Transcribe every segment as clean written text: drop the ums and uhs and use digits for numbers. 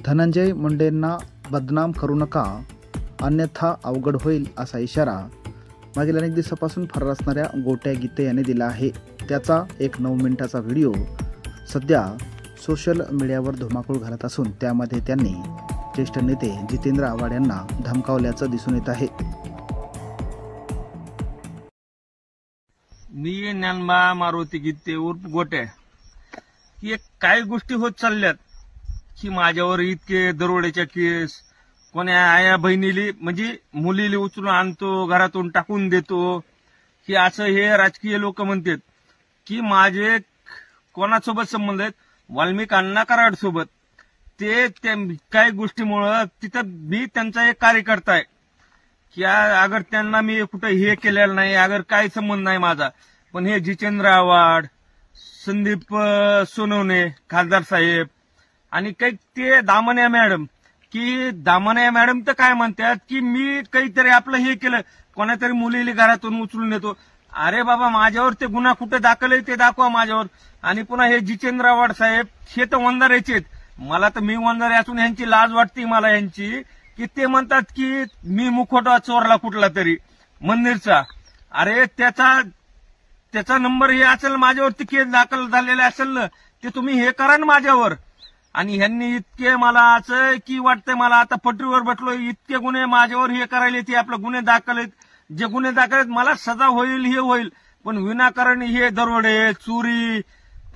धनंजय मुंडेंना बदनाम करू नका, अन्यथा अवघड होईल असा इशारा मागील अनेक दिवसापासून फरार असणाऱ्या गोट्या गीते यांनी दिला आहे। त्याचा एक 9 मिनिटाचा व्हिडिओ सध्या सोशल मीडियावर धुमाकूळ घालत असून त्यामध्ये त्यांनी ज्येष्ठ नेते जितेंद्र आव्हाड यांना धमकावल्याचं दिसून येत आहे। मी ज्ञानबा मारुती गीते उर्फ गोट्या की काही गोष्टी होत चालल्यात की माझ्यावर इतके दरोड्याच्या केस, कोण्या आया बहिणीली म्हणजे मुलीली उचलून आणतो, घरातून टाकून देतो, की असं हे राजकीय लोक म्हणतात की माझे कोणासोबत संबंध आहेत, वाल्मिक अण्णा कराड सोबत। ते काही गोष्टीमुळं तिथं मी त्यांचा एक कार्यकर्ता आहे की अगर त्यांना मी कुठं हे केलेलं नाही, अगर काही संबंध नाही माझा, पण हे जितेंद्र आव्हाड, संदीप सोनवणे खासदार साहेब आणि काही ते दामण्या मॅडम, की दामण्या मॅडम तर काय म्हणतात की मी काहीतरी आपलं हे केलं, कोणातरी मुलीला घरातून उचलून नेतो। अरे बाबा, माझ्यावर ते गुन्हा कुठे दाखल आहे ते दाखवा माझ्यावर। आणि पुन्हा हे जितेंद्र आव्हाड साहेब हे तर वंजाऱ्याचे आहेत, मला तर मी वंजारे असून यांची लाज वाटते मला यांची, की ते म्हणतात की मी मुखवटा चोरला कुठला तरी मंदिरचा। अरे त्याचा नंबर हे असेल, माझ्यावरती केस दाखल झालेला असेल ना, ते तुम्ही हे करा ना माझ्यावर। आणि ह्यांनी इतके मला असं की वाटतंय मला आता पटरीवर बसलो, इतके गुन्हे माझ्यावर हे करायले, ते आपले गुन्हे दाखल आहेत, जे गुन्हे दाखल आहेत मला सजा होईल हे होईल, पण विनाकारण हे दरोडे चोरी,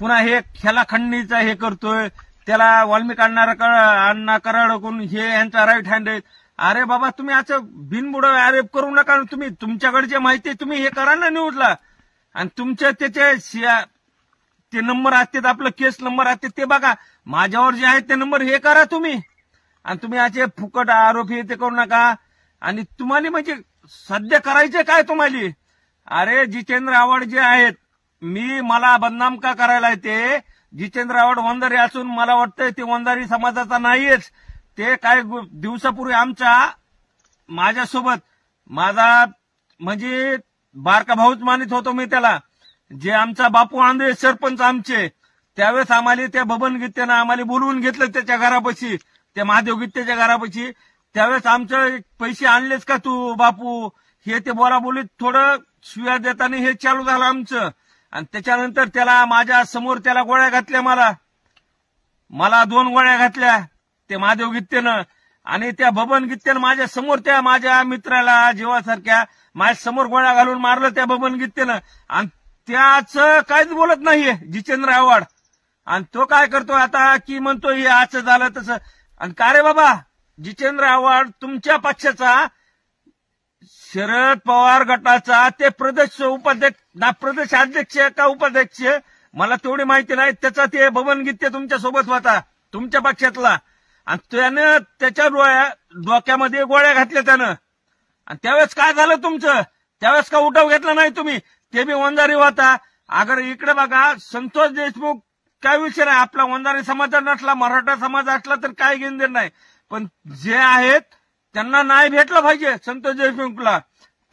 पुन्हा हे ह्याला खंडणीचा हे करतोय, त्याला वाल्मिक अण्णा कराडकडून हे यांचा राईट हँड आहे। अरे बाबा, तुम्ही असं बिनबुडा आरोप करू नका, तुम्ही तुमच्याकडे जे माहिती तुम्ही हे करा ना न्यूजला, आणि तुमच्या त्याचे ते नंबर असतात, आपलं केस नंबर असते ते बघा, माझ्यावर जे आहेत ते नंबर हे करा तुम्ही, आणि तुम्ही असे फुकट आरोप हे ते करू नका। आणि तुम्हाला म्हणजे सध्या करायचे काय तुम्हाला? अरे जितेंद्र आव्हाड जे आहेत, मला बदनाम का करायला ते जितेंद्र आव्हाड वंजारी असून मला वाटतंय ते वंजारी समाजाचा नाहीच। ते काही दिवसापूर्वी माझ्यासोबत माझा म्हणजे बारका भाऊच मानित होतो मी त्याला, जे आमचा बापू आंधळे सरपंच आमचे, त्यावेळेस आम्हाला त्या बबन गीतेनं आम्हाला बोलवून घेतलं त्याच्या घरापाशी, त्या महादेव गीतेच्या घरापाशी। त्यावेळेस आमचे पैसे आणलेच का तू बापू, हे ते बोलाबोलीत थोडं शिव्या देताना हे चालू झालं आमचं। आणि त्याच्यानंतर त्याला माझ्या समोर त्याला गोळ्या घातल्या, मला 2 गोळ्या घातल्या ते महादेव गीतेनं, आणि त्या बबन गीतेनं माझ्या समोर त्या माझ्या मित्राला जीवासारख्या माझ्या समोर गोळ्या घालून मारलं त्या बबन गीतेनं। आणि त्याचं काहीच बोलत नाहीये जितेंद्र आव्हाड, आणि तो काय करतो आता की म्हणतो हे असं झालं तसं। आणि का रे बाबा, जितेंद्र आव्हाड तुमच्या पक्षाचा शरद पवार गटाचा ते प्रदेश अध्यक्ष का उपाध्यक्ष मला तेवढी माहिती नाही, त्याचा ते बबन गीते तुमच्या सोबत होता तुमच्या पक्षातला, आणि त्यानं त्याच्या डोक्यामध्ये गोळ्या घातल्या त्यानं। आणि त्यावेळेस काय झालं तुमचं, त्यावेळेस का उठाव घेतला नाही तुम्ही, ते बी वंजारी होता। अगर इकडे बघा, संतोष देशमुख काय विषय नाही, आपला वंजारी समाज नसला मराठा समाज असला तर काय घेणं नाही, पण जे आहेत त्यांना नाही भेटलं पाहिजे संतोष देशमुखला,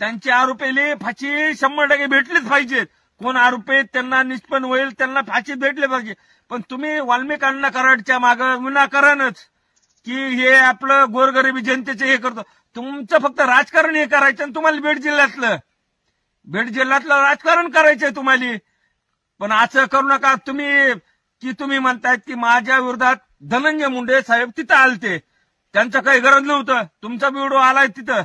त्यांची आरोपीली फाशी 100% भेटलीच पाहिजे। कोण आरोपी त्यांना निष्पन्न होईल त्यांना फाशी भेटली पाहिजे, पण तुम्ही वाल्मिक अण्णा कराडच्या मागं विनाकारणच की हे आपलं गोरगरिबी जनतेचे हे करतो, तुमचं फक्त राजकारण हे करायचं, आणि तुम्हाला बीड जिल्ह्यातलं राजकारण करायचंय तुम्हाला। पण असं करू नका तुम्ही म्हणतायत की माझ्या विरोधात धनंजय मुंडे साहेब तिथं आलते, त्यांचं काही गरज नव्हतं, तुमचा व्हिडिओ आलाय तिथं,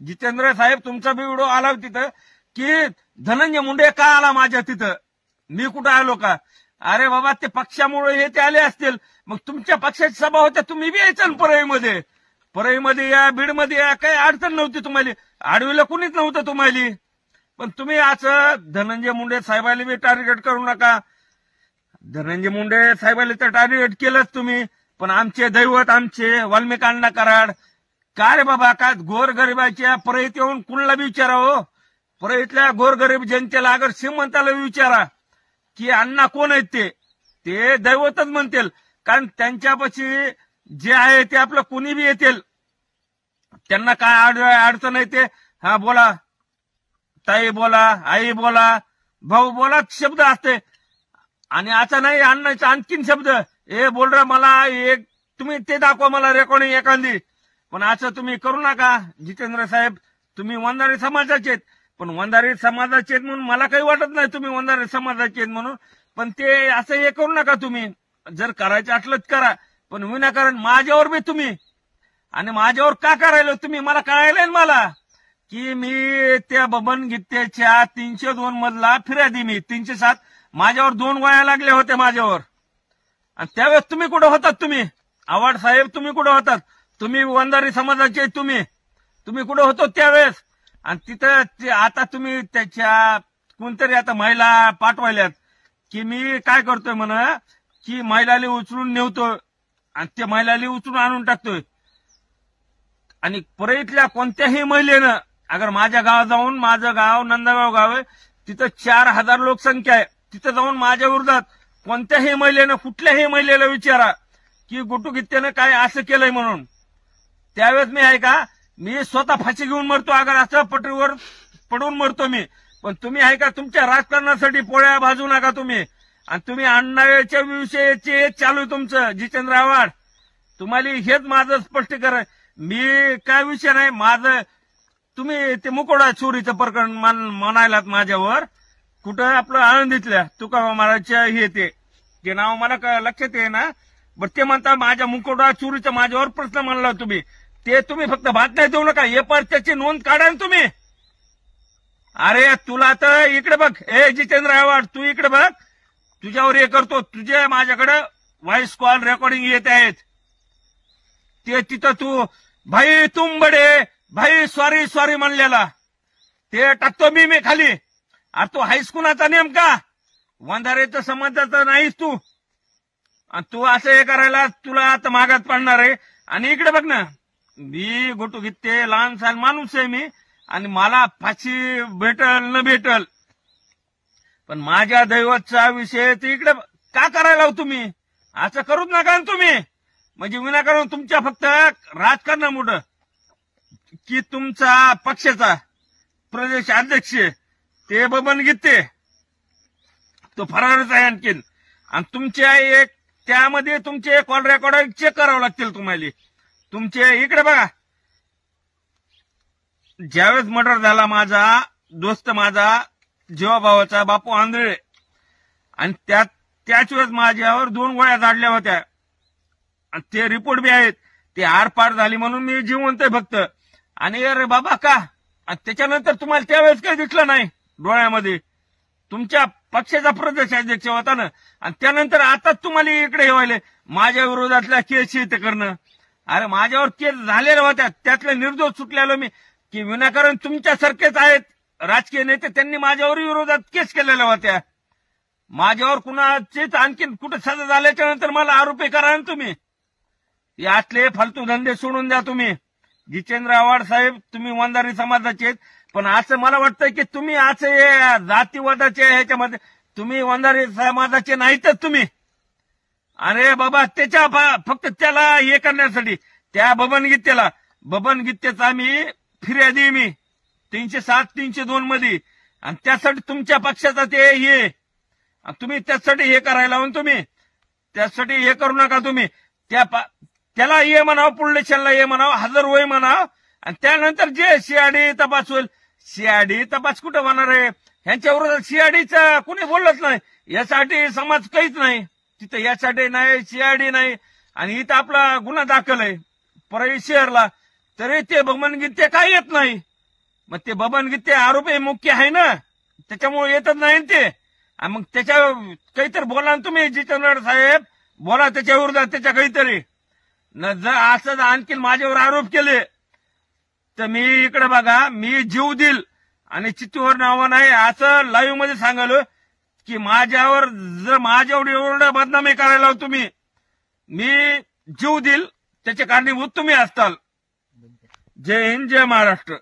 जितेंद्र साहेब तुमचा व्हिडिओ आला तिथं की धनंजय मुंडे का आला माझ्या तिथं, मी कुठं आलो का? अरे बाबा, ते पक्षामुळे हे ते आले असतील, मग तुमच्या पक्षाची सभा होत्या, तुम्ही बी यायचं परळीमध्ये या, बीडमध्ये या, काही अडचण नव्हती तुम्हाला, आडवीला कुणीच नव्हतं तुम्हाला। पण तुम्ही असं धनंजय मुंडे साहेबाला बी टार्गेट करू नका, धनंजय मुंडे साहेबाला तर टार्गेट केलंच तुम्ही, पण आमचे दैवत आमचे वाल्मिक अण्णा कराड, का रे बाबा, का गोरगरिबाच्या परळीत येऊन कुणाला बी विचारा, हो परळीतल्या गोरगरीब जनतेला अगर श्रीमंताला विचारा की अण्णा कोण आहेत ते दैवतच म्हणतील, कारण त्यांच्यापाशी जे आहे ते आपलं कुणी बी येतील, त्यांना काय अडचण आहे ते हा बोला, ताई बोला, आई बोला, भाऊ बोला शब्द असते, आणि आता नाही आणण्याचा आणखीन शब्द, ए बोल रा मला एक तुम्ही ते दाखवा मला रेकॉर्डिंग एखादी. पण असं तुम्ही करू नका जितेंद्र साहेब. तुम्ही वंजारी समाजाचे आहेत, पण वंजारी समाजाचे आहेत म्हणून मला काही वाटत नाही तुम्ही वंजारी समाजाचे आहेत म्हणून. पण ते असं हे करू नका तुम्ही. जर करायचं असलं तर करा, पण विनाकारण माझ्यावर बी तुम्ही आणि माझ्यावर का करायला तुम्ही मला कळायलंय मला की मी त्या बबन गीतेच्या 302 मधला फिर्यादी मी 307 माझ्यावर 2 गोळ्या लागल्या होत्या माझ्यावर. आणि त्यावेळेस तुम्ही कुठं होतात? तुम्ही आव्हाड साहेब तुम्ही कुठं होतात? तुम्ही वंजारी समाजाचे तुम्ही कुठं होतो त्यावेळेस? आणि तिथं आता तुम्ही त्याच्या कोणतरी आता महिला पाठवायल्यात की मी काय करतोय म्हणा की महिलाला उचलून नेवतोय आणि त्या महिलाला उचलून आणून टाकतोय. आणि परळीतल्या कोणत्याही महिलेनं अगर माझ्या गावात जाऊन, माझं गाव नंदगाव गाव आहे, तिथं 4000 लोकसंख्या आहे, तिथं जाऊन माझ्या विरोधात कोणत्याही महिलेनं कुठल्याही महिलेला विचारा की गुटू गित्तेनं काय असं केलंय म्हणून. त्यावेळेस मी आहे का मी स्वतः फाशी घेऊन मरतो अगर असं पटरीवर पडून मरतो मी. पण तुम्ही आहे का तुमच्या राजकारणासाठी पोळ्या भाजू नका तुम्ही. आणि तुम्ही अण्णाच्या विषयीचे चालू आहे तुमचं जितेंद्र आव्हाड. तुम्हाला हेच माझं स्पष्टीकरण. मी काय विषय नाही माझं. तुम्ही ते मुकोडा चोरीचं प्रकरण म्हणायलात माझ्यावर कुठं आपलं आळंदीतल्या तुकाराम महाराजच्या हे ते नाव मला लक्षात आहे ना. बरं ते म्हणता माझ्या मुकोडा चोरीचा माझ्यावर प्रश्न मांडला तुम्ही. ते तुम्ही फक्त बातम्या देऊ नका, हे पर त्याची नोंद काढा ना तुम्ही. अरे तुला तर इकडे बघ जितेंद्र आव्हाड तू इकडे बघ. तुझ्यावर हे करतो. तुझे माझ्याकडे व्हॉइस कॉल रेकॉर्डिंग येत आहेत. ते तिथं तू भाई तुम बडे भाई सॉरी म्हणलेला ते टाकतो मी खाली. अरे तू हायस कुणाचा नेमका? वंजारेचा समाजाचा नाहीस तू. आणि तू असं हे करायला तुला आता मागात पडणार आहे. आणि इकडे बघ ना मी गुटू गित्ते लहान सहान माणूस आहे मी आणि मला फाशी भेटल न भेटल. पण माझ्या दैवतचा विषय ते इकडे का करायला तुम्ही? असं करूच नका तुम्ही. म्हणजे विनाकारण तुमच्या फक्त राजकारणामुळे की तुमचा पक्षाचा प्रदेश अध्यक्ष ते बबन गीते तो फरारच आहे आणखीन. आणि तुमच्या एक त्यामध्ये तुमचे कॉल रेकॉर्ड चेक करावं लागतील तुम्हाला. तुमचे इकडे बघा ज्यावेळेस मर्डर झाला माझा दोस्त माझा जीवाभावाचा बापू आंधळे आणि त्याच वेळेस माझ्यावर 2 गोळ्या झाडल्या होत्या. ते रिपोर्ट बी आहेत. ते आरपार झाली म्हणून मी जिवंत आहे फक्त. आणि अरे बाबा का आणि त्याच्यानंतर तुम्हाला त्यावेळेस काही दिसलं नाही डोळ्यामध्ये. तुमच्या पक्षाचा प्रदेश अध्यक्ष होता ना. आणि त्यानंतर आताच तुम्हाला इकडे येवायले माझ्या विरोधातल्या केस ते करणं. अरे माझ्यावर केस झालेल्या होत्या त्यातले निर्दोष सुटलेलो मी की विनाकारण तुमच्यासारखेच आहेत राजकीय नेते त्यांनी माझ्यावर विरोधात केस केलेल्या होत्या. माझ्यावर कुणाचीच आणखीन कुठे सजा झाल्याच्या नंतर मला आरोपी करा ना तुम्ही. यातले फालतू धंदे सोडून द्या तुम्ही. जितेंद्र आव्हाड साहेब तुम्ही वंजारी समाजाचे आहेत, पण असं मला वाटतं की तुम्ही असं जातीवादाचे ह्याच्यामध्ये तुम्ही वंजारी समाजाचे नाहीतच तुम्ही. अरे बाबा त्याच्या फक्त त्याला हे करण्यासाठी त्या बबन गीतेचा मी फिर्यादी मी 307 302 मध्ये. आणि त्यासाठी तुमच्या पक्षाचा ते हे तुम्ही त्यासाठी हे करायला लावून तुम्ही त्यासाठी हे करू नका तुम्ही. त्याला ये म्हणावं पुढलेशनला ये म्हणावं हजर होय म्हणावं. आणि त्यानंतर जे सीआयडी तपास होईल. सीआयडी तपास कुठं होणार आहे? ह्यांच्या विरोधात सीआयडीचं कुणी बोललंच नाही. यासाठी समाज काहीच नाही तिथं. यासाठी नाही सीआयडी नाही. आणि इथं आपला गुन्हा दाखल आहे परळी शहरला तरी ते बबन गीते काय येत नाही. मग ते बबन गीते आरोपी मुख्य आहे ना त्याच्यामुळे येतच नाही ते. आणि मग त्याच्या काहीतरी बोला ना तुम्ही जितेंद्र साहेब बोला त्याच्या विरोधात त्याच्या काहीतरी. जर असं आणखीन माझ्यावर आरोप केले तर मी इकडे बघा मी जीव देईल आणि चित्तूवर नावं नाही असं लाईव्ह मध्ये सांगालो की माझ्यावर जर माझ्यावर एवढं बदनामी करायला तुम्ही मी जीव देईल त्याचे कारणीभूत तुम्ही असताल. जय हिंद जय महाराष्ट्र.